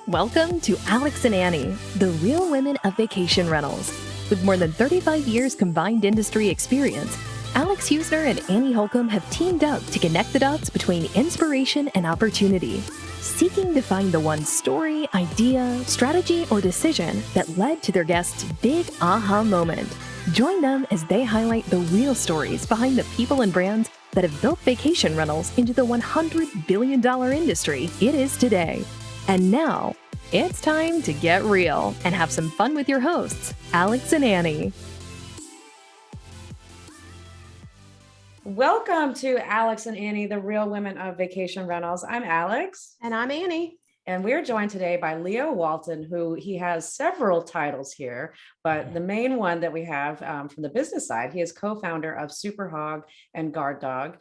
Welcome to Alex and Annie, the real women of vacation rentals. With more than 35 years combined industry experience, Alex Husner and Annie Holcomb have teamed up to connect the dots between inspiration and opportunity, seeking to find the one story, idea, strategy, or decision that led to their guests' big aha moment. Join them as they highlight the real stories behind the people and brands that have built vacation rentals into the $100 billion industry it is today. And now, it's time to get real and have some fun with your hosts, Alex and Annie. Welcome to Alex and Annie, the real women of vacation rentals. I'm Alex. And I'm Annie. And we're joined today by Leo Walton, who he has several titles here, but the main one that we have from the business side, he is co-founder of Superhog and Guard Dog.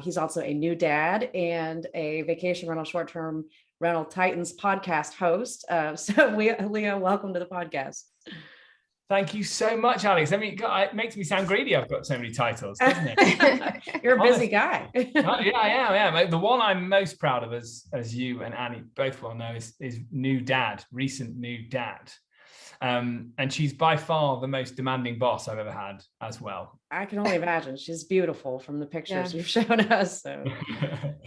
He's also a new dad and a vacation rental short-term Rental Titans podcast host. Leo, welcome to the podcast. Thank you so much, Alex. I mean, God, it makes me sound greedy. I've got so many titles, doesn't it? You're a busy guy. Yeah, I am. The one I'm most proud of, as you and Annie both well know, is new dad, recent new dad. And she's by far the most demanding boss I've ever had as well. I can only imagine. She's beautiful from the pictures you've shown us. So.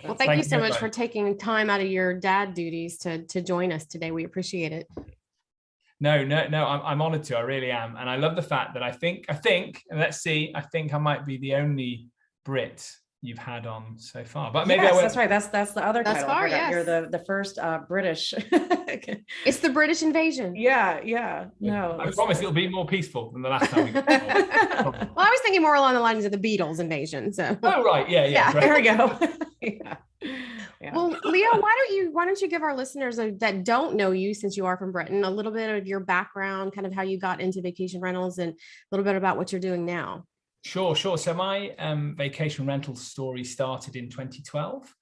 Well, thank you so much for taking time out of your dad duties to join us today. We appreciate it. No, I'm honored to. I really am. And I love the fact that I think, and let's see, I think I might be the only Brit you've had on so far. But maybe that's right. That's the other title. Far, yes. You're the first British. It's the British invasion. Yeah. No, I promise it'll be more peaceful than the last time we got Well, I was thinking more along the lines of the Beatles invasion. So. Oh right, yeah. There we go. Yeah. Well, Leo, why don't you give our listeners that don't know you, since you are from Britain, a little bit of your background, kind of how you got into vacation rentals, and a little bit about what you're doing now. Sure. So my vacation rental story started in 2012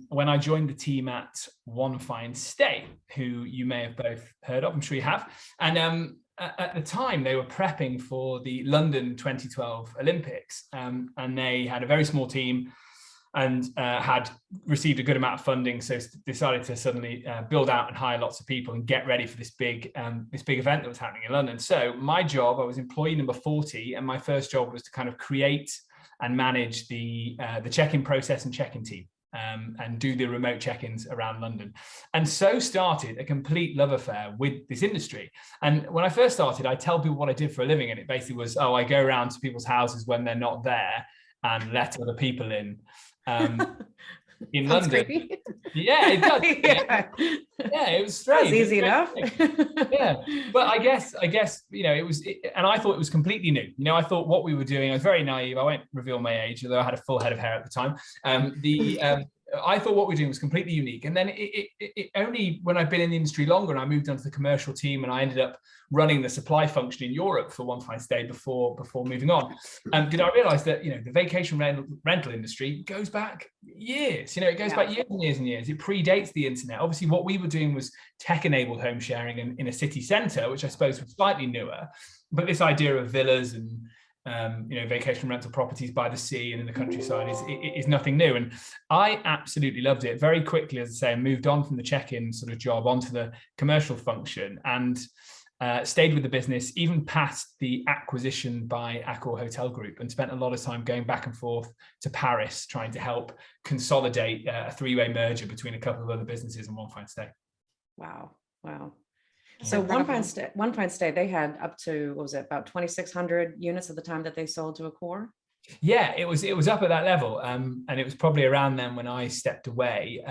when I joined the team at One Fine Stay, who you may have both heard of. I'm sure you have. And at the time, they were prepping for the London 2012 Olympics, and they had a very small team and had received a good amount of funding, so decided to suddenly build out and hire lots of people and get ready for this big event that was happening in London. So my job, I was employee number 40, and my first job was to kind of create and manage the check-in process and check-in team, and do the remote check-ins around London. And so started a complete love affair with this industry. And when I first started, I tell people what I did for a living, and it basically was, I go around to people's houses when they're not there and let other people in. In London. Creepy. Yeah, it does. Yeah, it was strange. That's easy enough. Yeah, but I guess it was, and I thought it was completely new. I thought what we were doing, I was very naive. I won't reveal my age, although I had a full head of hair at the time. I thought what we were doing was completely unique. And then it only when I've been in the industry longer and I moved onto the commercial team and I ended up running the supply function in Europe for One Fine Stay before moving on, did I realize that, the vacation rental industry goes back years. It goes back years and years and years. It predates the internet. Obviously, what we were doing was tech-enabled home sharing in a city center, which I suppose was slightly newer. But this idea of villas and vacation rental properties by the sea and in the countryside is nothing new. And I absolutely loved it. Very quickly, as I say, I moved on from the check-in sort of job onto the commercial function and stayed with the business, even past the acquisition by Accor Hotel Group, and spent a lot of time going back and forth to Paris, trying to help consolidate a three-way merger between a couple of other businesses and One Fine Stay. Wow. So One Fine Stay, they had up to, what was it, about 2,600 units at the time that they sold to Accor? Yeah, it was up at that level, and it was probably around then when I stepped away.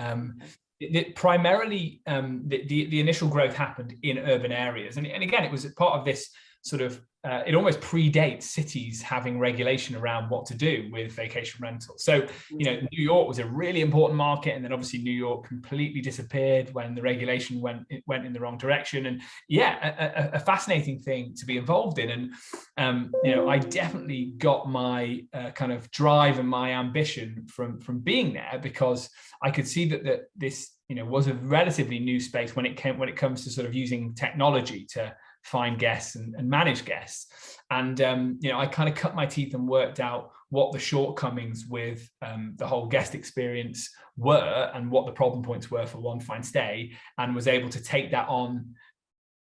Primarily, the initial growth happened in urban areas, and again, it was part of this sort of. It almost predates cities having regulation around what to do with vacation rentals. So, New York was a really important market, and then obviously New York completely disappeared when the regulation went in the wrong direction. And a fascinating thing to be involved in. And I definitely got my kind of drive and my ambition from being there, because I could see that this was a relatively new space when it comes to sort of using technology to find guests and manage guests. And I kind of cut my teeth and worked out what the shortcomings with the whole guest experience were and what the problem points were for One Fine Stay, and was able to take that on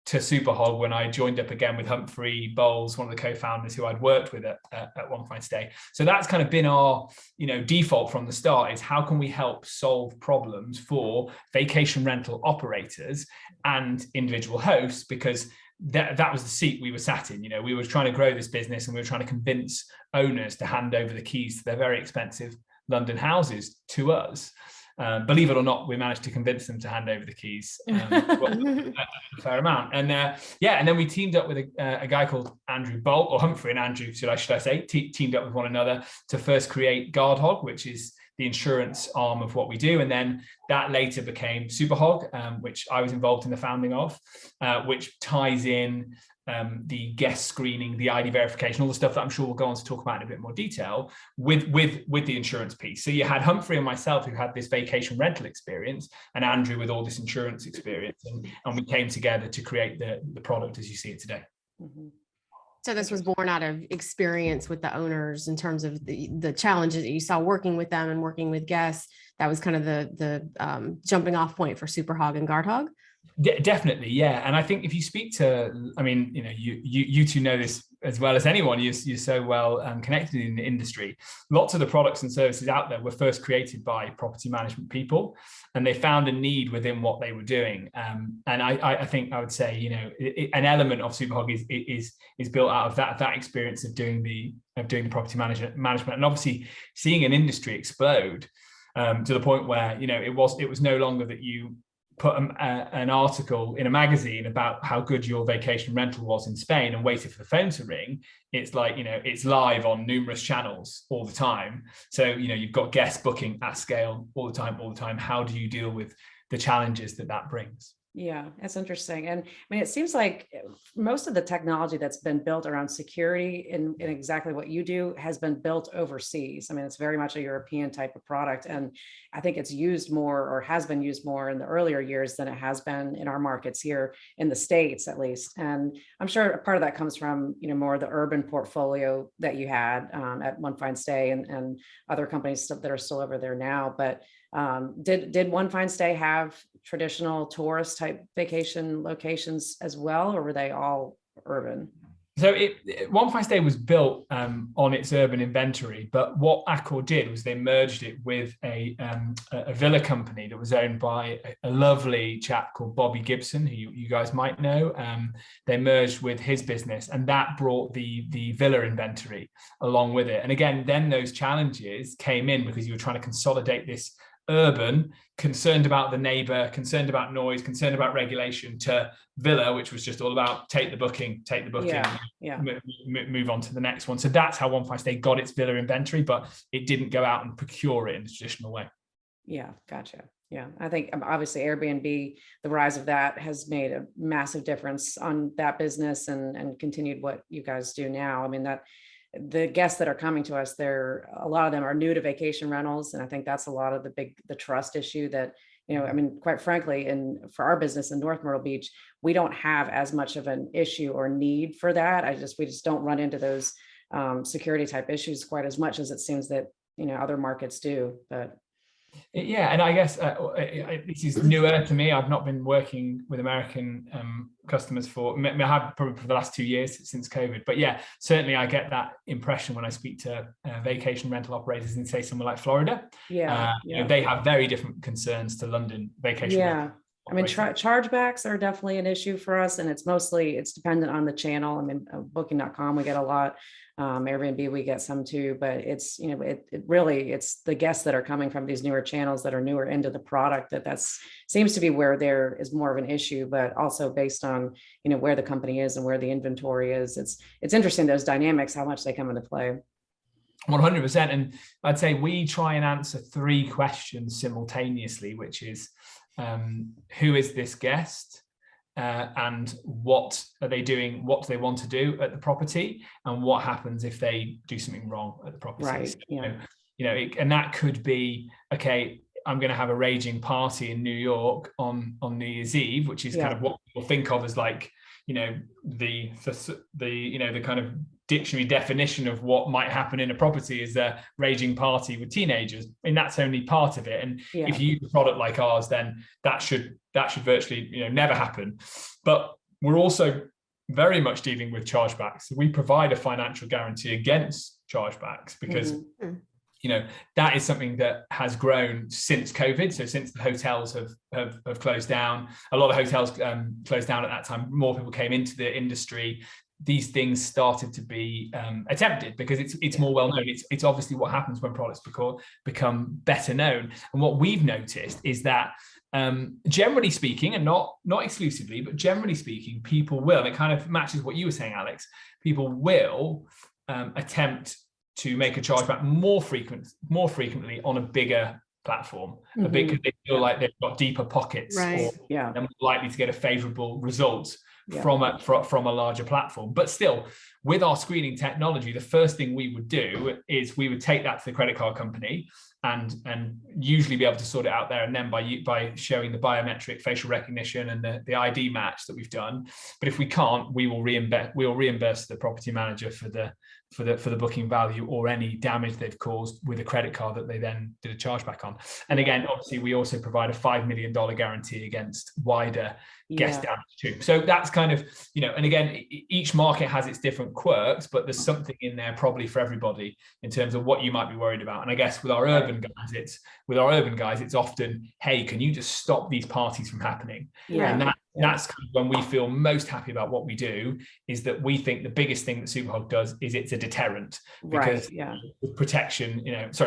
to Superhog when I joined up again with Humphrey Bowles, one of the co-founders who I'd worked with at One Fine Stay. So that's kind of been our, default from the start, is how can we help solve problems for vacation rental operators and individual hosts, because that was the seat we were sat in. We were trying to grow this business, and we were trying to convince owners to hand over the keys to their very expensive London houses to us. Believe it or not, we managed to convince them to hand over the keys, a fair amount. And and then we teamed up with a guy called Andrew Bolt, or Humphrey and Andrew, should I say, teamed up with one another to first create Guardhog, which is the insurance arm of what we do. And then that later became Superhog, which I was involved in the founding of, which ties in the guest screening, the ID verification, all the stuff that I'm sure we'll go on to talk about in a bit more detail with the insurance piece. So you had Humphrey and myself, who had this vacation rental experience, and Andrew with all this insurance experience, and we came together to create the product as you see it today. Mhm. So this was born out of experience with the owners in terms of the challenges that you saw working with them and working with guests. That was kind of the jumping off point for Superhog and Guardhog. Definitely, yeah. And I think if you speak to, you two know this as well as anyone, you're so well connected in the industry. Lots of the products and services out there were first created by property management people, and they found a need within what they were doing. And I think I would say, an element of Superhog is built out of that experience of doing the property management, and obviously seeing an industry explode to the point where it was no longer that you put an article in a magazine about how good your vacation rental was in Spain and waited for the phone to ring. It's like, it's live on numerous channels all the time. So, you've got guests booking at scale all the time. How do you deal with the challenges that brings? Yeah, that's interesting. And it seems like most of the technology that's been built around security in exactly what you do has been built overseas. It's very much a European type of product. And I think it's used more, or has been used more in the earlier years than it has been in our markets here in the States, at least. And I'm sure part of that comes from, more of the urban portfolio that you had at One Fine Stay and other companies that are still over there now. But did One Fine Stay have traditional tourist type vacation locations as well, or were they all urban? So One Fine Stay was built on its urban inventory, but what Accor did was they merged it with a villa company that was owned by a lovely chap called Bobby Gibson, who you guys might know. They merged with his business, and that brought the villa inventory along with it. And again, then those challenges came in because you were trying to consolidate this urban, concerned about the neighbor, concerned about noise, concerned about regulation, to villa, which was just all about take the booking, yeah. Move on to the next one. So that's how One Fine Stay got its villa inventory, but it didn't go out and procure it in the traditional way. Yeah, gotcha. Yeah, I think obviously Airbnb, the rise of that has made a massive difference on that business and continued what you guys do now. That the guests that are coming to us, a lot of them are new to vacation rentals. And I think that's a lot of the trust issue that, quite frankly, for our business in North Myrtle Beach, we don't have as much of an issue or need for that. We just don't run into those security type issues quite as much as it seems that, other markets do. But yeah, and I guess this is newer to me. I've not been working with American customers I have probably for the last 2 years since COVID. But yeah, certainly I get that impression when I speak to vacation rental operators in, say, somewhere like Florida. Yeah, they have very different concerns to London vacation rental. Chargebacks are definitely an issue for us, and it's dependent on the channel. Booking.com, we get a lot. Airbnb, we get some too, but it's, it's the guests that are coming from these newer channels that are newer into the product that seems to be where there is more of an issue, but also based on, where the company is and where the inventory is. It's interesting, those dynamics, how much they come into play. 100%. And I'd say we try and answer 3 questions simultaneously, which is, who is this guest? And what are they doing? What do they want to do at the property? And what happens if they do something wrong at the property? Right. Yeah. And that could be, okay, I'm going to have a raging party in New York on New Year's Eve, which is kind of what people think of as like, the kind of dictionary definition of what might happen in a property is a raging party with teenagers, and that's only part of it. And if you use a product like ours, then that should virtually never happen. But we're also very much dealing with chargebacks. We provide a financial guarantee against chargebacks because that is something that has grown since COVID. So since the hotels have closed down, a lot of hotels closed down at that time. More people came into the industry. These things started to be attempted because it's more well known. It's obviously what happens when products become better known. And what we've noticed is that generally speaking, and not exclusively, but generally speaking, people will, and it kind of matches what you were saying, Alex, people will attempt to make a chargeback more frequently on a bigger platform, because they feel like they've got deeper pockets, or they're more likely to get a favorable result from a larger platform. But still, with our screening technology, the first thing we would do is we would take that to the credit card company and usually be able to sort it out there, and then by showing the biometric facial recognition and the ID match that we've done. But if we can't, we will reimburse the property manager for the booking value or any damage they've caused with a credit card that they then did a chargeback on. And again, obviously, we also provide a $5 million guarantee against wider guest damage too. So that's kind of, and again, each market has its different quirks, but there's something in there probably for everybody in terms of what you might be worried about. And I guess with our urban guys, it's often, hey, can you just stop these parties from happening? And that's kind of when we feel most happy about what we do, is that we think the biggest thing that Superhog does is it's a deterrent, because with protection,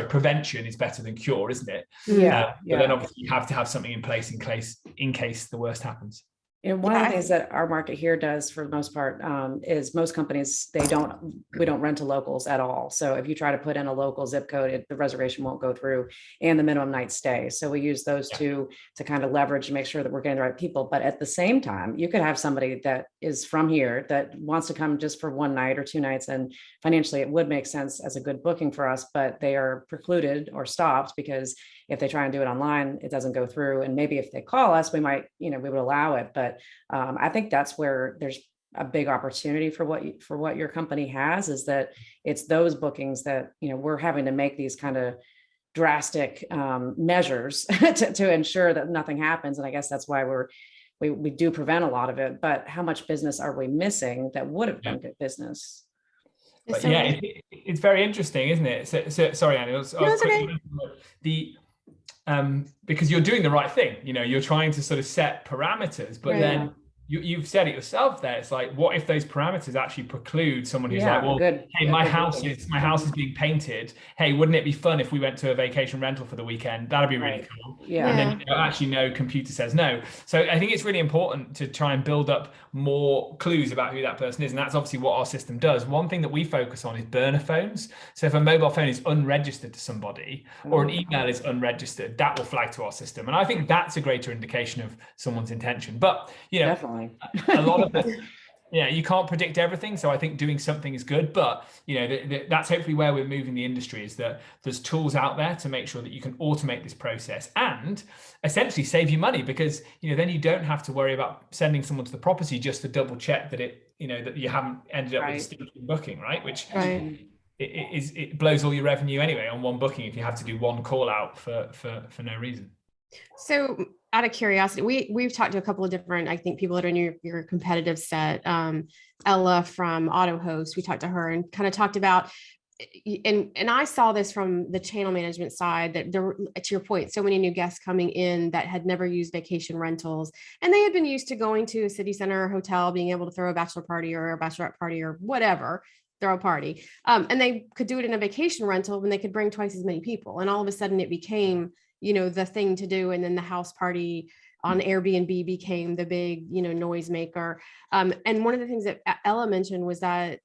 prevention is better than cure, isn't it? But then obviously you have to have something in place in case the worst happens. One of the things that our market here does for the most part is most companies, we don't rent to locals at all. So if you try to put in a local zip code, the reservation won't go through, and the minimum night stay. So we use those two to kind of leverage and make sure that we're getting the right people. But at the same time, you could have somebody that is from here that wants to come just for one night or 2 nights. And financially, it would make sense as a good booking for us, but they are precluded or stopped because if they try and do it online, it doesn't go through. And maybe if they call us, we might, we would allow it. But I think that's where there's a big opportunity for what your company has, is that it's those bookings that, we're having to make these kind of drastic measures to ensure that nothing happens. And I guess that's why we do prevent a lot of it. But how much business are we missing that would have been good business? But it's very interesting, isn't it? So sorry, Annie. Because you're doing the right thing, you're trying to sort of set parameters, but then you've said it yourself there. It's like, what if those parameters actually preclude someone who's like, well, hey, my house is being painted. Hey, wouldn't it be fun if we went to a vacation rental for the weekend? That'd be really cool. And then actually no, computer says no. So I think it's really important to try and build up more clues about who that person is. And that's obviously what our system does. One thing that we focus on is burner phones. So if a mobile phone is unregistered to somebody or an email is unregistered, that will flag to our system. And I think that's a greater indication of someone's intention. But, definitely. A lot of it, you can't predict everything. So I think doing something is good, but that's hopefully where we're moving the industry, is that there's tools out there to make sure that you can automate this process and essentially save you money, because then you don't have to worry about sending someone to the property just to double check that that you haven't ended up with a stinking booking, right? Which it blows all your revenue anyway on one booking if you have to do one call out for no reason. So out of curiosity, we've talked to a couple of different, I think, people that are in your competitive set. Ella from AutoHost, we talked to her and kind of talked about, and I saw this from the channel management side, that there were, to your point, so many new guests coming in that had never used vacation rentals, and they had been used to going to a city center or hotel, being able to throw a bachelor party or a bachelorette party or whatever, throw a party. And they could do it in a vacation rental when they could bring twice as many people. And all of a sudden it became, the thing to do. And then the house party on Airbnb became the big, noise maker. And one of the things that Ella mentioned was that,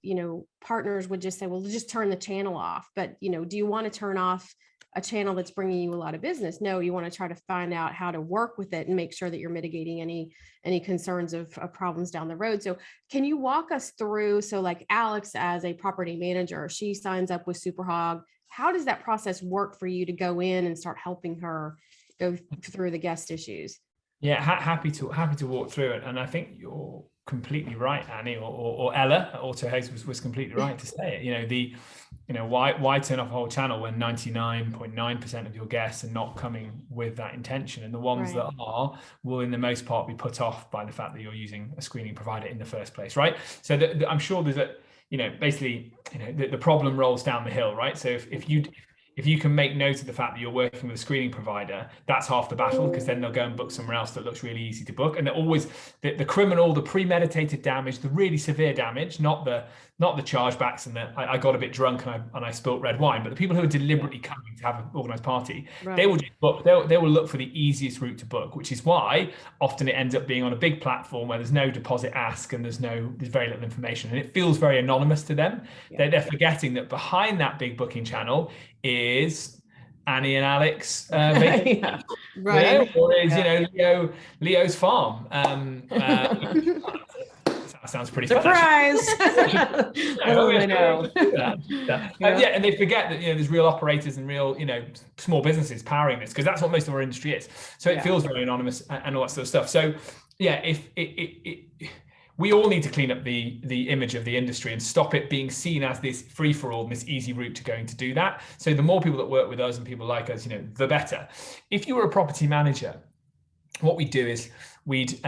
partners would just say, well, just turn the channel off. But, do you want to turn off a channel that's bringing you a lot of business? No, you want to try to find out how to work with it and make sure that you're mitigating any concerns of problems down the road. So can you walk us through, so like Alex, as a property manager, she signs up with Superhog. How does that process work for you to go in and start helping her go through the guest issues? Yeah, happy to walk through it. And I think completely right, Annie, or Ella at AutoHost was completely right to say it. Why turn off a whole channel when 99.9% of your guests are not coming with that intention, and the ones that are will, in the most part, be put off by the fact that you're using a screening provider in the first place, right? So I'm sure there's the problem rolls down the hill, right? So if you can make note of the fact that you're working with a screening provider, that's half the battle, because then they'll go and book somewhere else that looks really easy to book. And they're always the criminal, the premeditated damage, the really severe damage, not the chargebacks and I got a bit drunk and I spilt red wine, but the people who are deliberately coming to have an organized party, they will just book. They will look for the easiest route to book, which is why often it ends up being on a big platform where there's no deposit ask and there's very little information, and it feels very anonymous to them. They're forgetting that behind that big booking channel is Annie and Alex, or is Leo's farm. That sounds pretty surprise. Little they know. And they forget that there's real operators and real small businesses powering this, because that's what most of our industry is. So it feels very anonymous and all that sort of stuff. So if we all need to clean up the image of the industry and stop it being seen as this free-for-all and this easy route to going to do that. So the more people that work with us and people like us, the better. If you were a property manager, what we do is we'd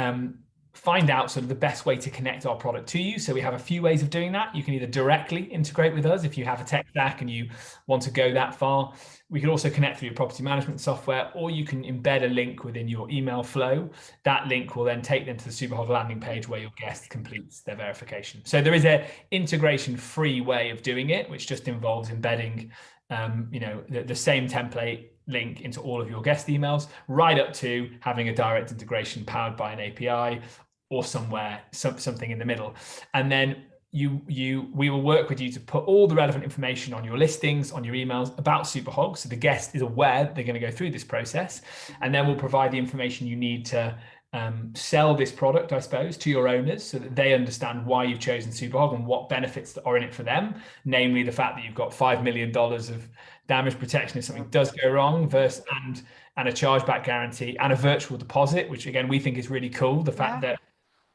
find out sort of the best way to connect our product to you. So we have a few ways of doing that. You can either directly integrate with us if you have a tech stack and you want to go that far. We can also connect through your property management software, or you can embed a link within your email flow. That link will then take them to the Superhog landing page where your guest completes their verification. So there is a integration-free way of doing it, which just involves embedding the same template link into all of your guest emails, right up to having a direct integration powered by an API or something in the middle. And then we will work with you to put all the relevant information on your listings, on your emails about Superhog, so the guest is aware that they're going to go through this process. And then we'll provide the information you need to sell this product, I suppose, to your owners, so that they understand why you've chosen Superhog and what benefits are in it for them, namely the fact that you've got $5 million of damage protection if something does go wrong, and a chargeback guarantee and a virtual deposit, which again we think is really cool. The fact that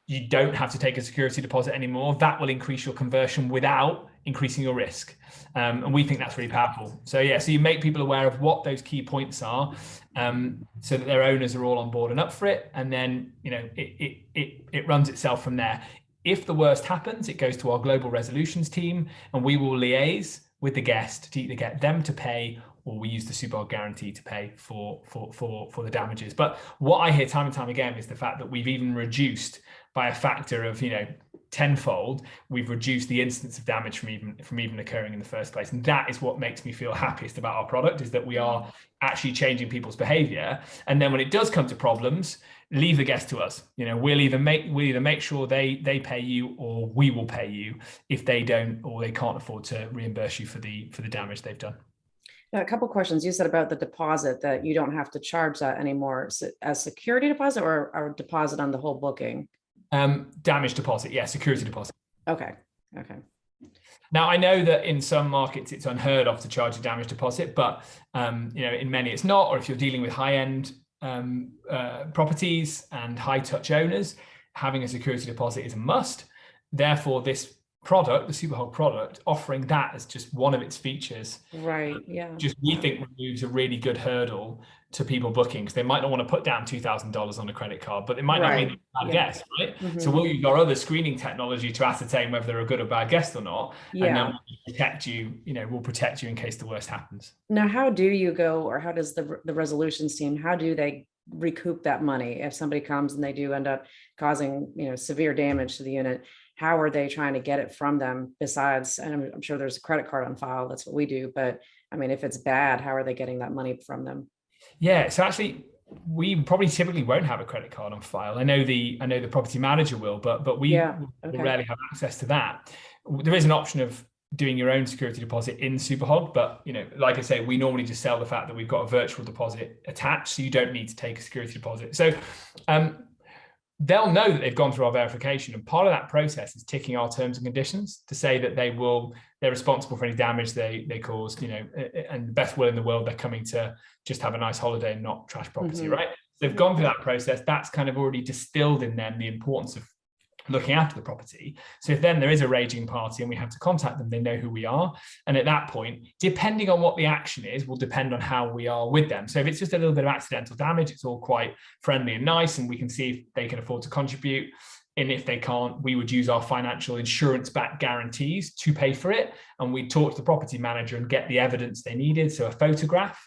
you don't have to take a security deposit anymore, that will increase your conversion without increasing your risk, and we think that's really powerful. So you make people aware of what those key points are, so that their owners are all on board and up for it, and then it runs itself from there. If the worst happens, it goes to our global resolutions team, and we will liaise with the guest to either get them to pay, or we use the Superhog guarantee to pay for the damages. But what I hear time and time again is the fact that we've even reduced by a factor of tenfold, we've reduced the instance of damage from even occurring in the first place. And that is what makes me feel happiest about our product, is that we are actually changing people's behavior. And then when it does come to problems, leave the guest to us. We'll either make sure they pay you, or we will pay you if they don't, or they can't afford to reimburse you for the damage they've done. Now, a couple of questions you said about the deposit, that you don't have to charge that anymore. Is it a security deposit or a deposit on the whole booking? Damage deposit, security deposit. Okay. Now, I know that in some markets it's unheard of to charge a damage deposit, but in many it's not. Or if you're dealing with high-end properties and high-touch owners, having a security deposit is a must. Therefore, this product, the Superhog product, offering that as just one of its features, right? Yeah. Just we think removes a really good hurdle to people booking, because they might not want to put down $2,000 on a credit card, but it might not be a bad guest, right? Mm-hmm. So we'll use our other screening technology to ascertain whether they're a good or bad guest or not, and then we'll protect you. We'll protect you in case the worst happens. Now, how do you go, or how does the resolutions team? How do they recoup that money if somebody comes and they do end up causing severe damage to the unit? How are they trying to get it from them? Besides, and I'm sure there's a credit card on file. That's what we do. But I mean, if it's bad, how are they getting that money from them? Yeah, so actually, we probably typically won't have a credit card on file. I know the property manager will, but we rarely have access to that. There is an option of doing your own security deposit in Superhog, but like I say, we normally just sell the fact that we've got a virtual deposit attached, so you don't need to take a security deposit. So they'll know that they've gone through our verification, and part of that process is ticking our terms and conditions to say that they're responsible for any damage they caused, and the best will in the world, they're coming to just have a nice holiday and not trash property, right? So they've gone through that process. That's kind of already distilled in them the importance of looking after the property. So if then there is a raging party and we have to contact them, they know who we are. And at that point, depending on what the action is, will depend on how we are with them. So if it's just a little bit of accidental damage, it's all quite friendly and nice, and we can see if they can afford to contribute. And if they can't, we would use our financial insurance-backed guarantees to pay for it. And we'd talk to the property manager and get the evidence they needed, so a photograph.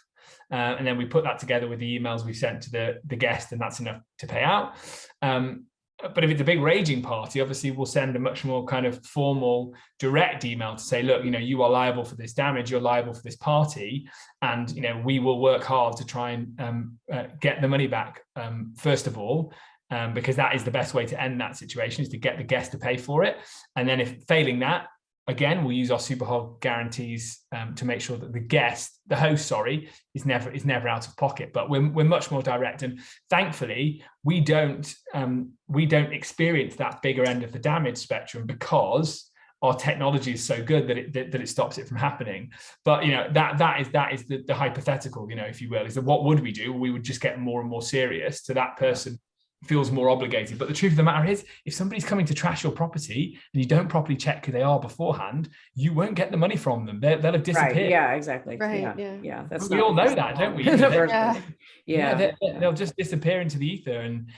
And then we put that together with the emails we sent to the guest, and that's enough to pay out. But if it's a big raging party, obviously we'll send a much more kind of formal, direct email to say, look, you are liable for this damage, you're liable for this party, and we will work hard to try and get the money back, first of all, because that is the best way to end that situation, is to get the guest to pay for it. And then if failing that, again, we'll use our Superhog guarantees to make sure that the host, is never out of pocket. But we're much more direct, and thankfully we don't experience that bigger end of the damage spectrum, because our technology is so good that it stops it from happening. But that is the hypothetical, if you will, is that what would we do? We would just get more and more serious, so that person feels more obligated. But the truth of the matter is, if somebody's coming to trash your property and you don't properly check who they are beforehand, you won't get the money from them. They'll have disappeared. Right. Yeah, exactly. Right. Yeah. That's we all know that, don't we? They'll just disappear into the ether, and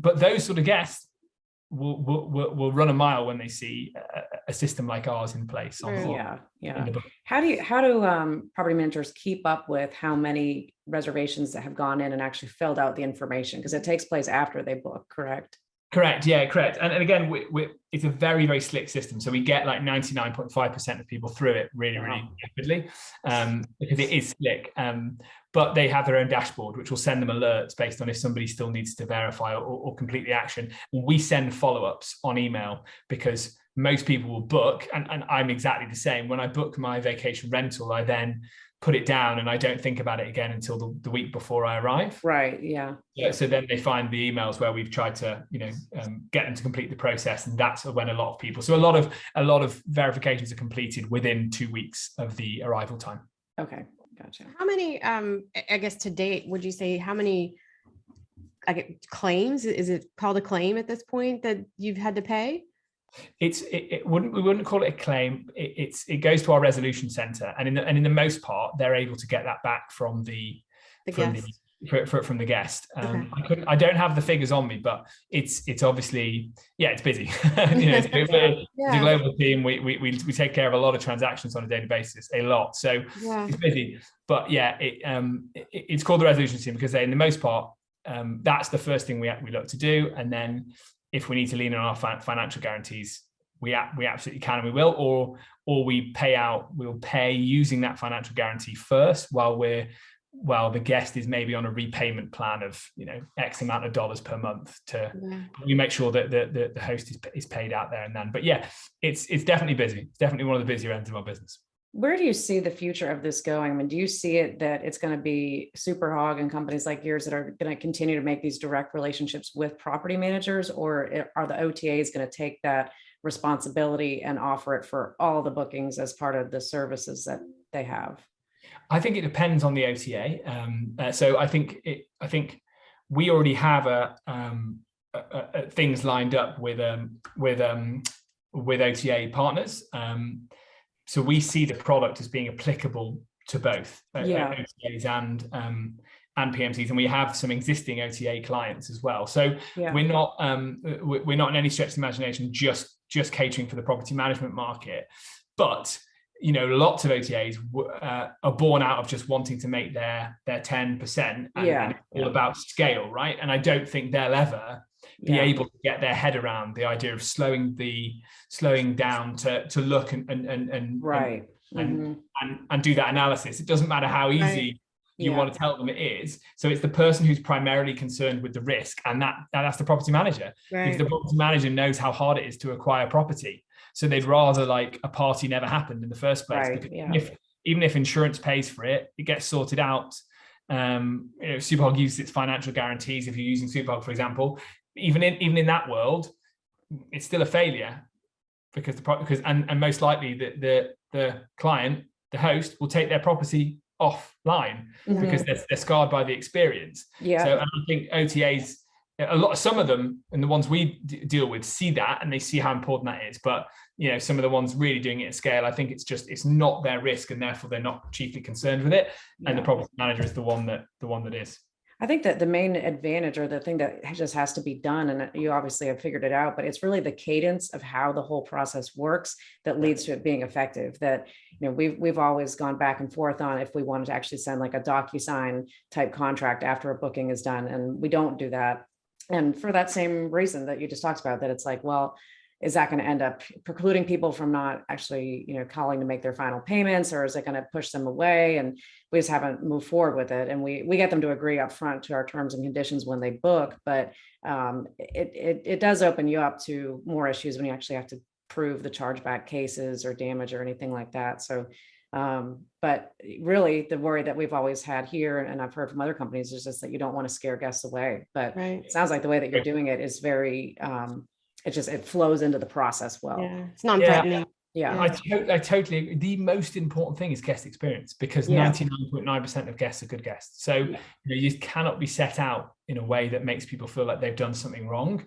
but those sort of guests will run a mile when they see a system like ours in place. How do property managers keep up with how many reservations that have gone in and actually filled out the information, because it takes place after they book, correct? Correct. And again, it's a very, very slick system. So we get like 99.5% of people through it really rapidly, because it is slick. But they have their own dashboard, which will send them alerts based on if somebody still needs to verify or complete the action. We send follow-ups on email, because most people will book, and I'm exactly the same. When I book my vacation rental, I then put it down and I don't think about it again until the week before I arrive. Right. Yeah. So then they find the emails where we've tried to, get them to complete the process, and that's when a lot of people. So a lot of verifications are completed within 2 weeks of the arrival time. Okay, gotcha. How many? I guess to date, would you say how many? Claims? Is it called a claim at this point that you've had to pay? We wouldn't call it a claim. It goes to our resolution center, and in the most part, they're able to get that back from the guest. I don't have the figures on me, but it's obviously, it's busy. It's a global team. We take care of a lot of transactions on a daily basis, a lot. So it's busy, but it's called the resolution team because in the most part, that's the first thing we look to do, and then if we need to lean on our financial guarantees, we absolutely can, and we will, or we'll pay using that financial guarantee first while the guest is maybe on a repayment plan of X amount of dollars per month we make sure that the host is paid out there and then. But it's definitely busy. It's definitely one of the busier ends of our business. Where do you see the future of this going? I mean, do you see it that it's going to be Superhog and companies like yours that are going to continue to make these direct relationships with property managers, or are the OTAs going to take that responsibility and offer it for all the bookings as part of the services that they have? I think it depends on the OTA. So I think we already have things lined up with OTA partners. So we see the product as being applicable to both OTAs and PMCs, and we have some existing OTA clients as well. So we're not in any stretch of the imagination just catering for the property management market, but lots of OTAs are born out of just wanting to make their 10%, and it's all about scale, right? And I don't think they'll ever be able to get their head around the idea of slowing down to look and do that analysis. It doesn't matter how easy you want to tell them it is. So it's the person who's primarily concerned with the risk, and that's the property manager. Because the property manager knows how hard it is to acquire property. So they'd rather like a party never happened in the first place. Even if insurance pays for it, it gets sorted out. Superhog uses its financial guarantees. If you're using Superhog, for example, even in that world, it's still a failure because most likely the client, the host, will take their property offline because they're scarred by the experience. So I think OTAs some of them, and the ones we deal with, see that and they see how important that is. But some of the ones really doing it at scale, I think it's not their risk, and therefore they're not chiefly concerned with it. And the property manager is the one that is. I think that the main advantage, or the thing that just has to be done, and you obviously have figured it out, but it's really the cadence of how the whole process works that leads to it being effective. That, we've always gone back and forth on if we wanted to actually send like a DocuSign type contract after a booking is done, and we don't do that. And for that same reason that you just talked about, that it's like, well, is that going to end up precluding people from not actually, calling to make their final payments, or is it going to push them away? And we just haven't moved forward with it. And we get them to agree up front to our terms and conditions when they book, but it does open you up to more issues when you actually have to prove the chargeback cases or damage or anything like that. So, but really the worry that we've always had here, and I've heard from other companies, is just that you don't want to scare guests away. But It sounds like the way that you're doing it is very, it flows into the process well. Yeah, it's non-threatening. Yeah. I totally agree. The most important thing is guest experience, because 99.9% of guests are good guests. So you cannot be set out in a way that makes people feel like they've done something wrong.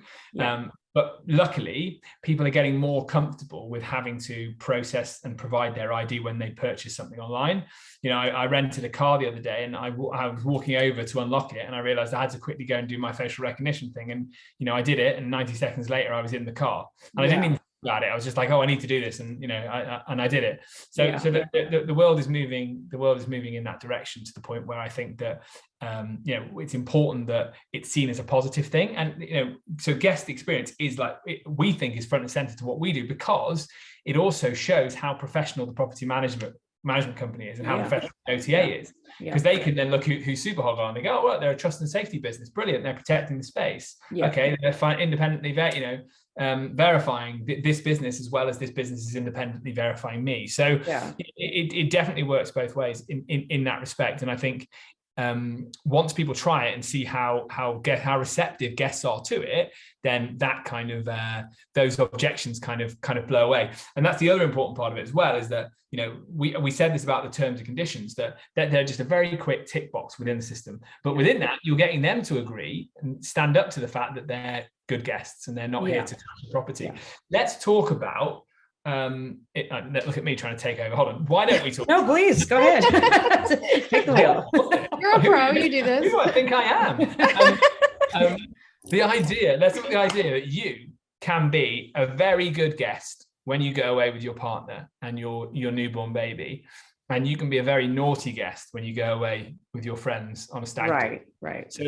But luckily, people are getting more comfortable with having to process and provide their ID when they purchase something online. I rented a car the other day, and I was walking over to unlock it, and I realized I had to quickly go and do my facial recognition thing. And, I did it, and 90 seconds later, I was in the car. And I didn't even think about it. I was just like, oh, I need to do this. And, I did it. So the world is moving. The world is moving in that direction, to the point where I think that, it's important that it's seen as a positive thing. And, so guest experience is we think is front and center to what we do, because it also shows how professional the property management company is, and how professional OTA is, because they can then look who Superhog are, and they go, oh, well, they're a trust and safety business. Brilliant. They're protecting the space. Okay. They're independently, verifying this business, as well as this business is independently verifying me. So it definitely works both ways in that respect. And I think, once people try it and see how receptive guests are to it, then that kind of those objections kind of blow away. And that's the other important part of it as well, is that we said this about the terms and conditions, that they're just a very quick tick box within the system. But within that, you're getting them to agree and stand up to the fact that they're good guests and they're not here to touch the property. Let's talk about. Look at me trying to take over. Hold on. Why don't we talk? No, please go ahead. Take the wheel. You're a pro. You do this. Who do I think I am? The idea. Let's look at the idea that you can be a very good guest when you go away with your partner and your newborn baby, and you can be a very naughty guest when you go away with your friends on a stag do. Right. So,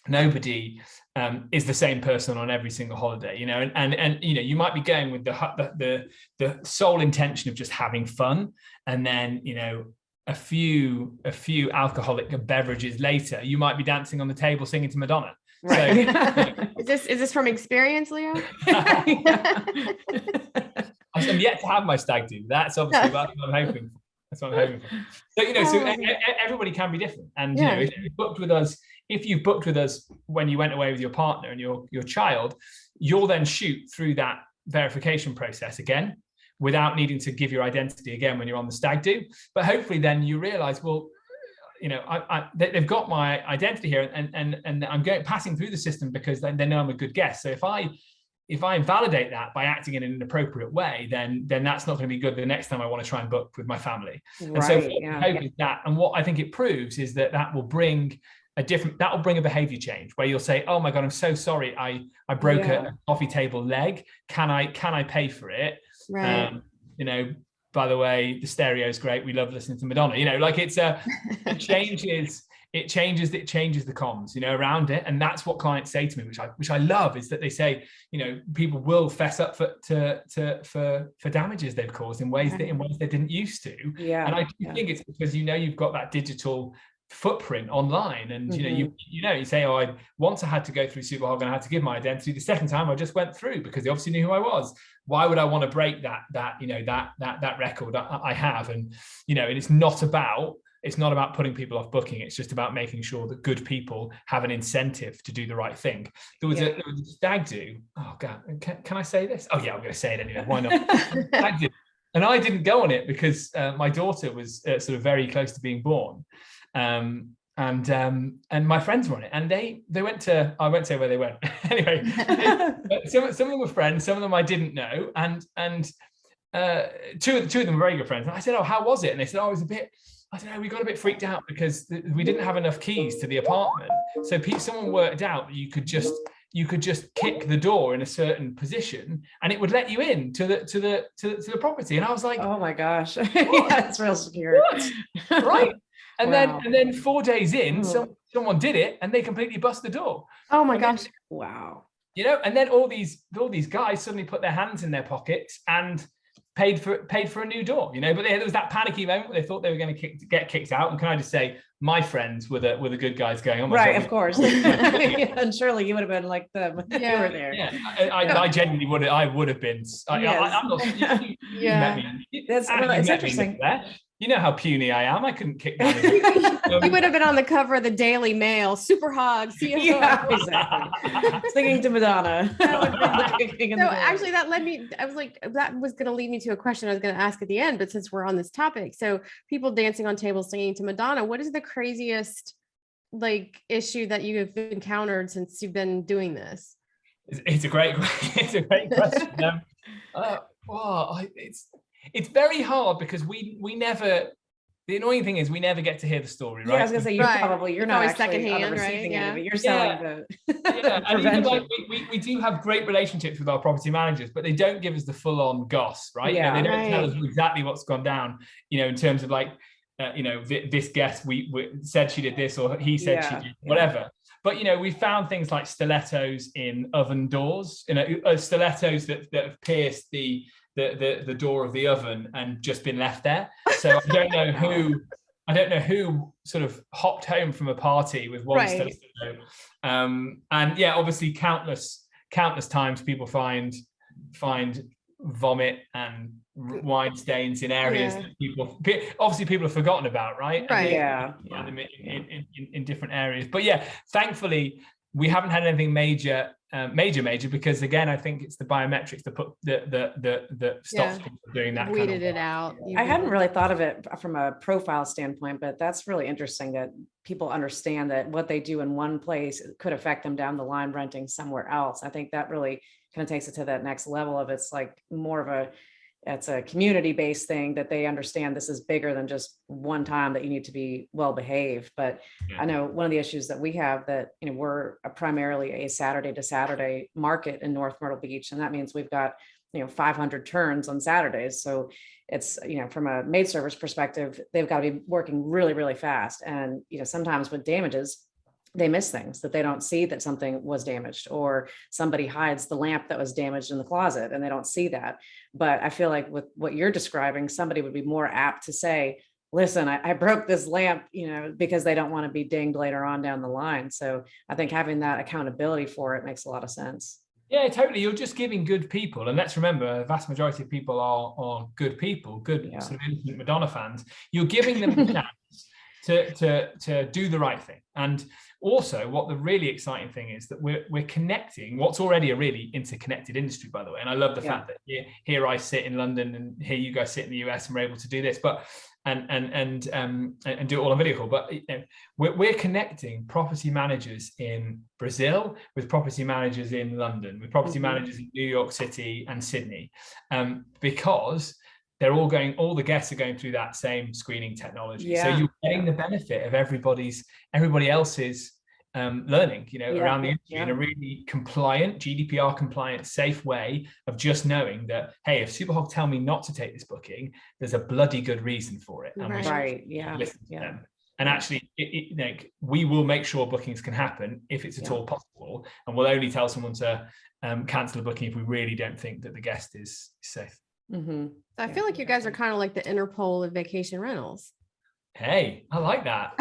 nobody is the same person on every single holiday, and you might be going with the sole intention of just having fun, and then a few alcoholic beverages later, you might be dancing on the table singing to Madonna. Right. So, is this from experience, Leo? I'm yet to have my stag do. That's obviously what I'm hoping for. That's what I'm hoping for. So everybody can be different, and if you've booked with us when you went away with your partner and your child, you'll then shoot through that verification process again without needing to give your identity again when you're on the stag do. But hopefully then you realize, well, they've got my identity here, and I'm passing through the system because they know I'm a good guest. So if I validate that by acting in an inappropriate way, then that's not going to be good the next time I want to try and book with my family. And so hoping that, and what I think it proves is that will bring a behavior change, where you'll say, oh my God, I'm so sorry, I broke a coffee table leg. Can I pay for it? Right. By the way, the stereo is great. We love listening to Madonna. It changes the comms, around it. And that's what clients say to me, which I love, is that they say, people will fess up for damages they've caused in ways they didn't used to. Yeah. And I think it's because you've got that digital footprint online, and you say, oh, once I had to go through Superhog and I had to give my identity. The second time I just went through because they obviously knew who I was. Why would I want to break that record I have? And it's not about putting people off booking. It's just about making sure that good people have an incentive to do the right thing. There was a stag do. Oh God, can I say this? Oh yeah, I'm going to say it anyway. Why not? Stag do. And I didn't go on it because my daughter was sort of very close to being born. and my friends were on it, and they went to, I won't say where they went. Anyway, some of them were friends, some of them I didn't know, and two of them were very good friends. And I said, "Oh, how was it?" And they said, "Oh, it was a bit, I don't know, we got a bit freaked out because we didn't have enough keys to the apartment. So someone worked out that you could just kick the door in a certain position and it would let you in to the property." And I was like, oh my gosh, that's real secure. What? Right. And Wow. then 4 days in, someone did it and they completely bust the door. Oh my gosh. Wow. You know, and then all these guys suddenly put their hands in their pockets and paid for a new door, you know. But there was that panicky moment where they thought they were going to get kicked out. And can I just say, my friends were the good guys going, "Oh my right, God, of course." And surely you would have been like them if you were there. Yeah, I genuinely would. I would have been. I'm not. You met me. It's interesting. You know how puny I am. I couldn't kick down. You would have been on the cover of the Daily Mail, Superhog, CFO. Yeah, exactly. Singing to Madonna. So actually that led me, I was like, that was going to lead me to a question I was going to ask at the end, but since we're on this topic, so people dancing on tables, singing to Madonna, what is the craziest like issue that you have encountered since you've been doing this? It's a great question. It's very hard because we never, the annoying thing is we never get to hear the story, right? Yeah, I was gonna say, you're not actually secondhand, on the receiving end of it. You're selling the and even like we do have great relationships with our property managers, but they don't give us the full-on goss, right? Yeah, they don't tell us exactly what's gone down, you know, in terms of like, this guest we said she did this, or he said she did whatever. But, you know, we found things like stilettos in oven doors, you know, stilettos that have pierced the door of the oven and just been left there. So I don't know who sort of hopped home from a party with one stiletto. And yeah, obviously countless times people find vomit and wine stains in areas that people have forgotten about, right? Right. Them in different areas. But yeah, thankfully we haven't had anything major because again, I think it's the biometrics that put the stops people from doing that. Weeded it out. I hadn't really thought of it from a profile standpoint, but that's really interesting that people understand that what they do in one place could affect them down the line renting somewhere else. I think that really kind of takes it to that next level of it's like more of it's a community-based thing that they understand this is bigger than just one time that you need to be well behaved. But I know one of the issues that we have that, you know, we're primarily a Saturday to Saturday market in North Myrtle Beach. And that means we've got, 500 turns on Saturdays. So it's, from a maid service perspective, they've got to be working really, really fast. And, sometimes with damages, they miss things that they don't see that something was damaged, or somebody hides the lamp that was damaged in the closet and they don't see that. But I feel like with what you're describing, somebody would be more apt to say, listen, I broke this lamp, because they don't want to be dinged later on down the line. So I think having that accountability for it makes a lot of sense. Yeah, totally. You're just giving good people. And let's remember, the vast majority of people are good people, good sort of innocent Madonna fans. You're giving them the chance to do the right thing. And also, what the really exciting thing is that we're connecting what's already a really interconnected industry, by the way. And I love the fact that here I sit in London and here you guys sit in the US and we're able to do this, but and do it all on video call. But we're connecting property managers in Brazil with property managers in London, with property managers in New York City and Sydney, because they're all the guests are going through that same screening technology. So you're getting the benefit of everybody else's learning, around the industry in a really compliant, GDPR compliant, safe way of just knowing that, hey, if Superhog tell me not to take this booking, there's a bloody good reason for it. And listen to them. And actually, we will make sure bookings can happen if it's at all possible. And we'll only tell someone to cancel a booking if we really don't think that the guest is safe. So I feel like you guys are kind of like the Interpol of vacation rentals. Hey, I like that.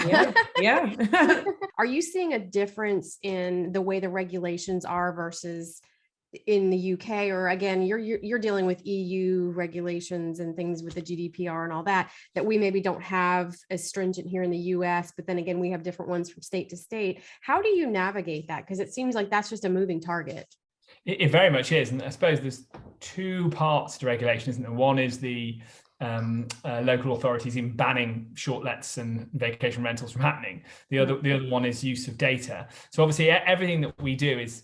Yeah. Are you seeing a difference in the way the regulations are versus in the UK? Or again, you're dealing with EU regulations and things with the GDPR and all that we maybe don't have as stringent here in the US, but then again, we have different ones from state to state. How do you navigate that? Because it seems like that's just a moving target. It very much is. And I suppose there's two parts to regulation, isn't there? One is the local authorities in banning short lets and vacation rentals from happening. The other one is use of data. So obviously everything that we do is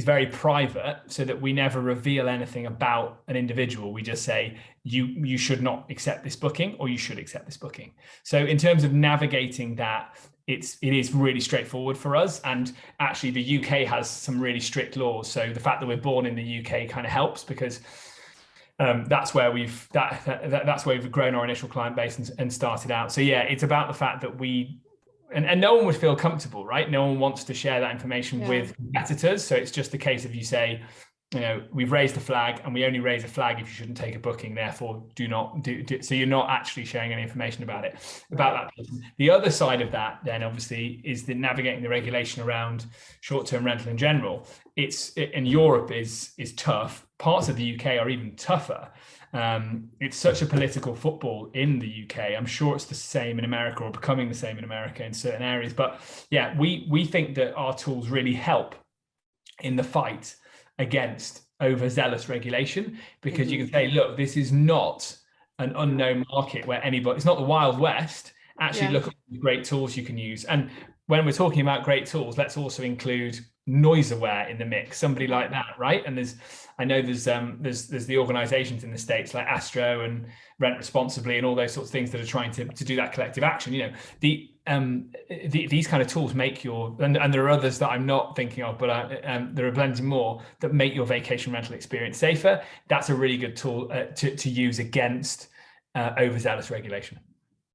very private, so that we never reveal anything about an individual. We just say you should not accept this booking, or you should accept this booking. So in terms of navigating that, it is really straightforward for us. And actually the UK has some really strict laws. So the fact that we're born in the UK kind of helps, because that's where we've grown our initial client base and started out. So yeah, it's about the fact that and no one would feel comfortable, right? No one wants to share that information with competitors. So it's just a case of, you say, we've raised a flag, and we only raise a flag if you shouldn't take a booking. Therefore, do not do. So you're not actually sharing any information about that person. The other side of that, then, obviously, is the navigating the regulation around short-term rental in general. In Europe is tough. Parts of the UK are even tougher. It's such a political football in the UK. I'm sure it's the same in America, or becoming the same in America in certain areas. But yeah, we think that our tools really help in the fight against overzealous regulation, because you can say, look, this is not an unknown market where it's not the Wild West. Actually, look at the great tools you can use. And when we're talking about great tools, let's also include noise aware in the mix, somebody like that, right? And there's the organizations in the States like Astro and Rent Responsibly and all those sorts of things that are trying to do that collective action. These kind of tools make and there are others that I'm not thinking of, but there are plenty more that make your vacation rental experience safer. That's a really good tool to use against overzealous regulation.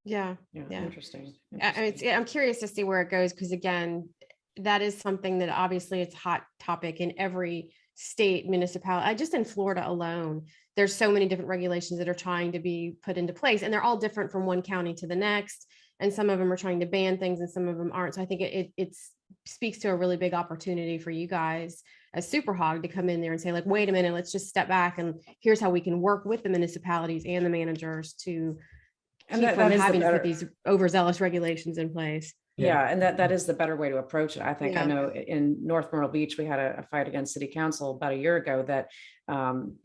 Yeah. Interesting. I'm curious to see where it goes, because again, that is something that obviously it's a hot topic in every state, municipality. Just in Florida alone, there's so many different regulations that are trying to be put into place, and they're all different from one county to the next. And some of them are trying to ban things and some of them aren't. So I think it speaks to a really big opportunity for you guys as Superhog to come in there and say, like, wait a minute, let's just step back, and here's how we can work with the municipalities and the managers to keep from having to put these overzealous regulations in place. Yeah, and that is the better way to approach it. I think I know in North Myrtle Beach, we had a fight against city council about a year ago that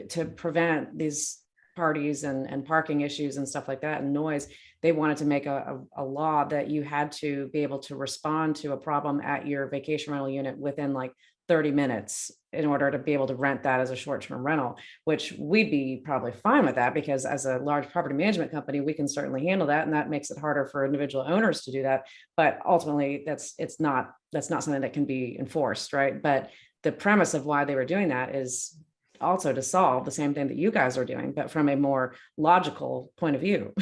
to prevent these parties and parking issues and stuff like that and noise, they wanted to make a law that you had to be able to respond to a problem at your vacation rental unit within like 30 minutes in order to be able to rent that as a short-term rental, which we'd be probably fine with that, because as a large property management company, we can certainly handle that. And that makes it harder for individual owners to do that. But ultimately that's not something that can be enforced, right? But the premise of why they were doing that is also to solve the same thing that you guys are doing, but from a more logical point of view.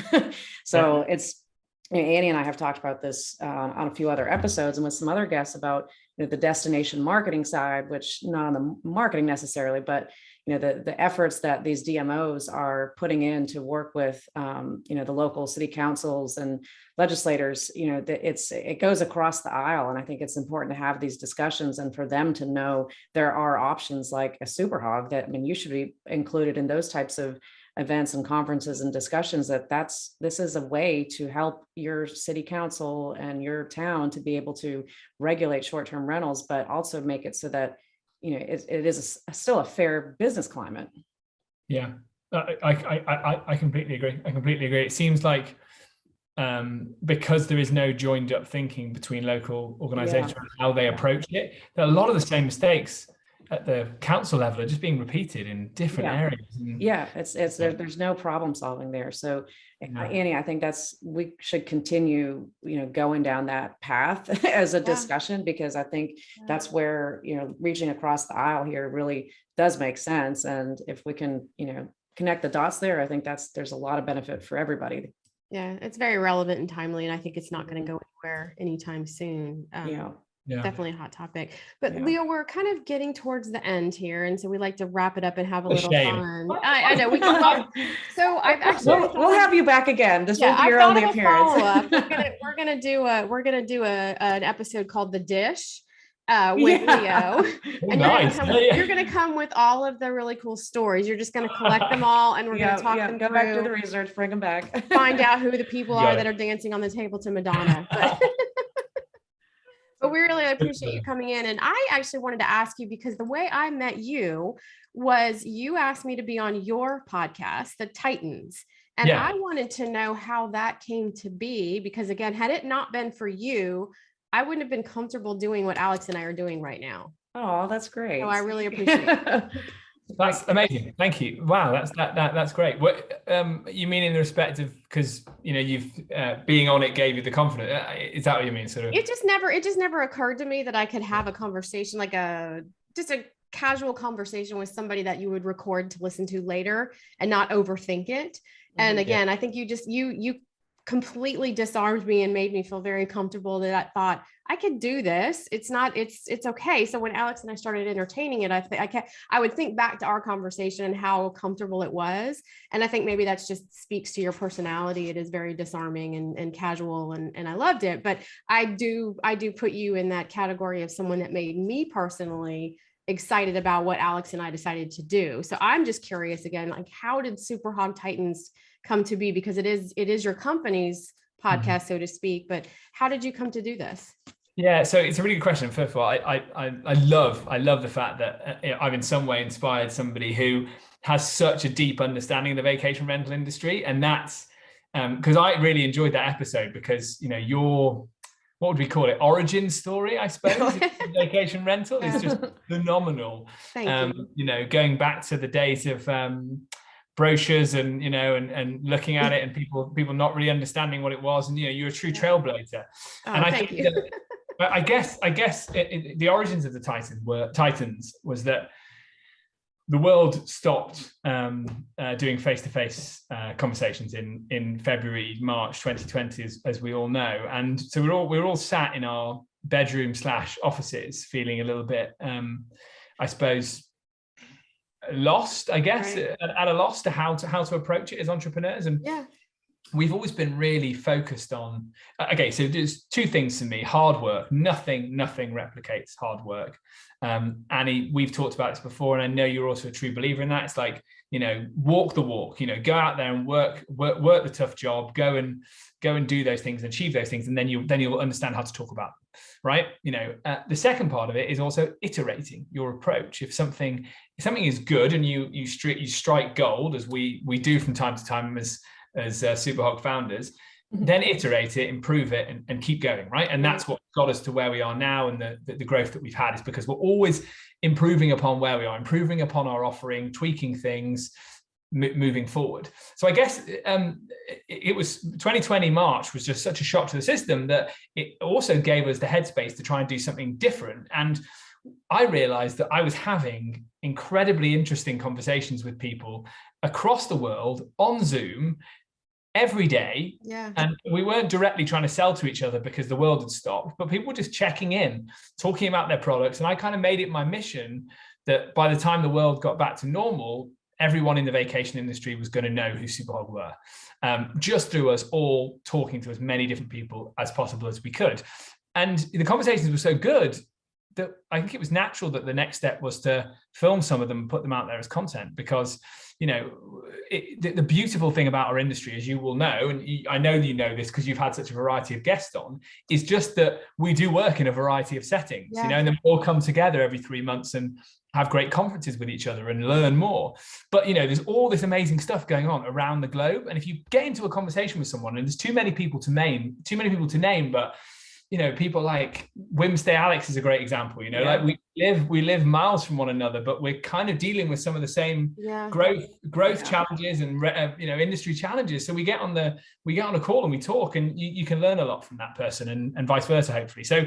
So it's, Annie and I have talked about this on a few other episodes and with some other guests about the destination marketing side, which not on the marketing necessarily, but the efforts that these DMOs are putting in to work with the local city councils and legislators. It goes across the aisle, and I think it's important to have these discussions and for them to know there are options like a Superhog that, you should be included in those types of events and conferences and discussions, this is a way to help your city council and your town to be able to regulate short-term rentals, but also make it so that it is still a fair business climate. Yeah, I completely agree. It seems like because there is no joined up thinking between local organizations and how they approach it, that a lot of the same mistakes at the council level are just being repeated in different areas. There's no problem solving there. So Annie, I think we should continue, going down that path as a discussion, because I think that's where, reaching across the aisle here really does make sense. And if we can, connect the dots there, I think there's a lot of benefit for everybody. Yeah, it's very relevant and timely, and I think it's not going to go anywhere anytime soon. Definitely a hot topic. But Leo, we're kind of getting towards the end here, and so we like to wrap it up and have a little fun. I know we can. So I've actually we'll have you back again. This will be your only appearance. We're gonna do an episode called The Dish with Leo, and you're gonna come with all of the really cool stories. You're just gonna collect them all, and we're gonna talk them through. Go back to the research, bring them back. Find out who the people are that are dancing on the table to Madonna. But we really appreciate you coming in. And I actually wanted to ask you, because the way I met you was you asked me to be on your podcast, The Titans. And Yeah. I wanted to know how that came to be, because again, had it not been for you, I wouldn't have been comfortable doing what Alex and I are doing right now. Oh, that's great. So I really appreciate it. That's amazing. Thank you. Wow, that's great. What you mean in the respect of, because you've being on it gave you the confidence? Is that what you mean? Sort of. It just never occurred to me that I could have a conversation, like just a casual conversation with somebody that you would record to listen to later and not overthink it. And again, I think you completely disarmed me and made me feel very comfortable that I thought I could do this. It's okay. So when Alex and I started entertaining it, I would think back to our conversation and how comfortable it was. And I think maybe that's just speaks to your personality. It is very disarming and casual, and I loved it. But I do put you in that category of someone that made me personally excited about what Alex and I decided to do. So I'm just curious again, like, how did Superhog Titans come to be? Because it is your company's podcast, so to speak, but how did you come to do this? Yeah, so it's a really good question. First of all, I love the fact that I've in some way inspired somebody who has such a deep understanding of the vacation rental industry, and that's because I really enjoyed that episode, because your, what would we call it, origin story, I suppose, vacation rental is just phenomenal. Thank you. Going back to the days of brochures and and looking at it and people not really understanding what it was, and you're a true trailblazer. And I think I guess the origins of the Titans was that the world stopped doing face-to-face conversations in February, March 2020, as we all know, and so we're all sat in our bedroom / offices, feeling a little bit, I suppose, lost, I guess, right. at a loss to how to approach it as entrepreneurs. And we've always been really focused on, so there's two things to me: hard work. Nothing replicates hard work. Annie, we've talked about this before, and I know you're also a true believer in that. It's like, walk the walk, go out there and work the tough job, go and do those things and achieve those things, and then you'll understand how to talk about them, right? The second part of it is also iterating your approach. If something is good and you strike gold, as we do from time to time as Superhog founders, then iterate it, improve it, and keep going, right? And that's what got us to where we are now, and the growth that we've had is because we're always improving upon where we are, improving upon our offering, tweaking things, moving forward. So I guess it was 2020 March was just such a shock to the system that it also gave us the headspace to try and do something different. And I realized that I was having incredibly interesting conversations with people across the world on Zoom every day. And we weren't directly trying to sell to each other because the world had stopped, but people were just checking in, talking about their products. And I kind of made it my mission that by the time the world got back to normal, everyone in the vacation industry was going to know who Superhog were, just through us all talking to as many different people as possible as we could. And the conversations were so good that I think it was natural that the next step was to film some of them and put them out there as content, because the beautiful thing about our industry, as you will know, and I know you know this because you've had such a variety of guests on, is just that we do work in a variety of settings, and then we all come together every 3 months and have great conferences with each other and learn more. But there's all this amazing stuff going on around the globe, and if you get into a conversation with someone, and there's too many people to name, but people like Wimstay Alex is a great example. Like we live miles from one another, but we're kind of dealing with some of the same growth challenges and industry challenges. So we get on a call and we talk, and you can learn a lot from that person, and vice versa, hopefully. So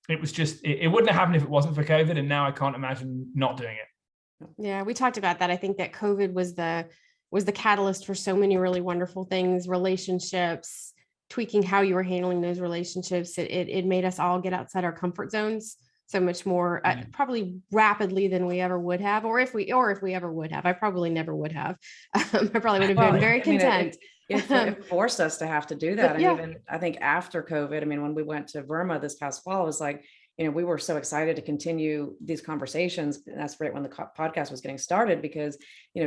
it was just it wouldn't have happened if it wasn't for COVID, and now I can't imagine not doing it. Yeah, we talked about that. I think that COVID was the catalyst for so many really wonderful things, relationships, tweaking how you were handling those relationships. It made us all get outside our comfort zones so much more, probably rapidly than we ever would have, or if we ever would have. I probably never would have. I probably would have been very content. It forced us to have to do that. And even I think after COVID, when we went to Verma this past fall, it was like, we were so excited to continue these conversations. And that's right when the podcast was getting started, because,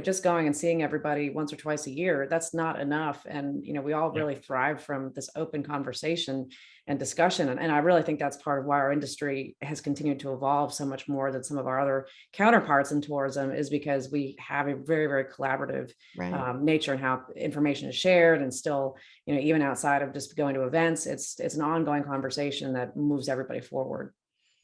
just going and seeing everybody once or twice a year, that's not enough. And, we all really thrive from this open conversation. and discussion. And I really think that's part of why our industry has continued to evolve so much more than some of our other counterparts in tourism, is because we have a very, very collaborative nature in how information is shared. And still, even outside of just going to events, it's an ongoing conversation that moves everybody forward.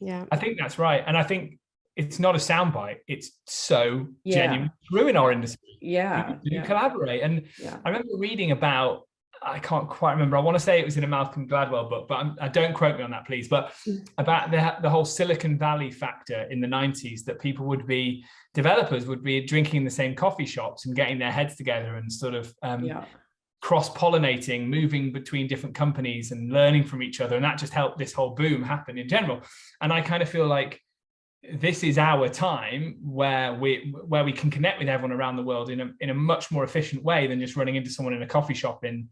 Yeah, I think that's right. And I think it's not a soundbite. It's so genuine true in our industry. Yeah. You collaborate. And I remember reading about, I can't quite remember, I want to say it was in a Malcolm Gladwell book, but I don't quote me on that, please, but about the whole Silicon Valley factor in the 90s, that developers would be drinking in the same coffee shops and getting their heads together and sort of cross-pollinating, moving between different companies and learning from each other. And that just helped this whole boom happen in general. And I kind of feel like this is our time where we can connect with everyone around the world in a much more efficient way than just running into someone in a coffee shop in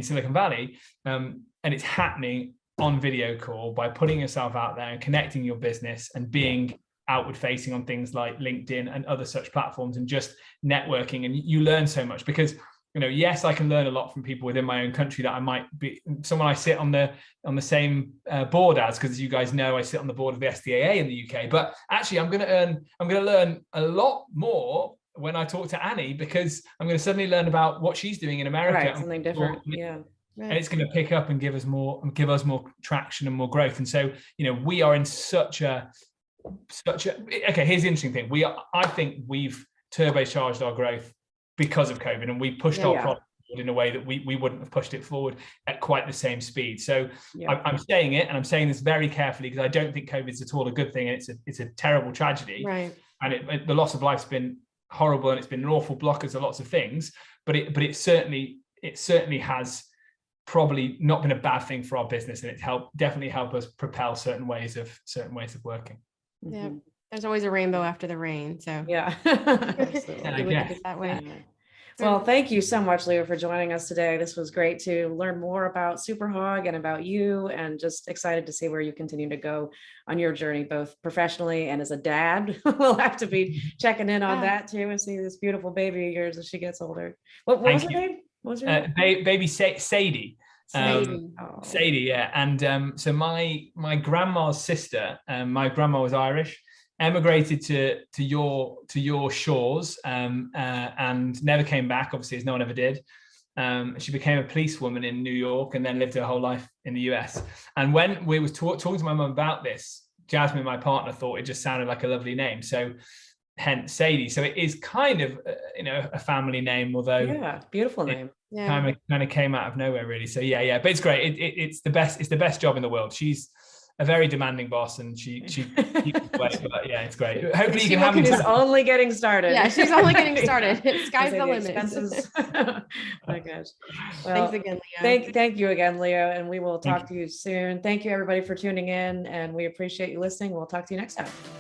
Silicon Valley. And it's happening on video call by putting yourself out there and connecting your business and being outward facing on things like LinkedIn and other such platforms, and just networking. And you learn so much because, yes, I can learn a lot from people within my own country that I might be someone I sit on the same board as, because as you guys know, I sit on the board of the SDAA in the UK. But actually, I'm going to learn a lot more when I talk to Annie, because I'm going to suddenly learn about what she's doing in America. Right, something different. Yeah. Right. And it's going to pick up and give us more traction and more growth. And so, we are in such a okay. Here's the interesting thing. I think we've turbocharged our growth because of COVID, and we pushed our product forward in a way that we wouldn't have pushed it forward at quite the same speed. So I'm saying it, and I'm saying this very carefully, because I don't think COVID is at all a good thing, and it's a terrible tragedy. Right. And the loss of life's been horrible, and it's been an awful blockers of lots of things. But it certainly has probably not been a bad thing for our business, and it's definitely helped us propel certain ways of working. Yeah. There's always a rainbow after the rain. So absolutely. That way. Yeah. Well, thank you so much, Leo, for joining us today. This was great to learn more about Superhog and about you, and just excited to see where you continue to go on your journey, both professionally and as a dad. We'll have to be checking in on that too, and see this beautiful baby of yours as she gets older. What was her name? What was her name? Baby Sadie. Sadie, yeah. And so my grandma's sister, my grandma was Irish, emigrated to your shores, and never came back, obviously, as no one ever did. She became a policewoman in New York, and then lived her whole life in the US. And when we was talking to my mum about this, Jasmine, my partner, thought it just sounded like a lovely name, so hence Sadie. So it is kind of a family name, although beautiful name. Kind of came out of nowhere, really. So but it's great. It's the best job in the world. She's a very demanding boss, and she keeps away, but it's great. Hopefully you can have me. She's only getting started. Yeah, she's only getting started. Sky's the limit. My gosh. Well, thanks again, Leo. Thank you again, Leo, and we will talk to you soon. Thank you, everybody, for tuning in, and we appreciate you listening. We'll talk to you next time.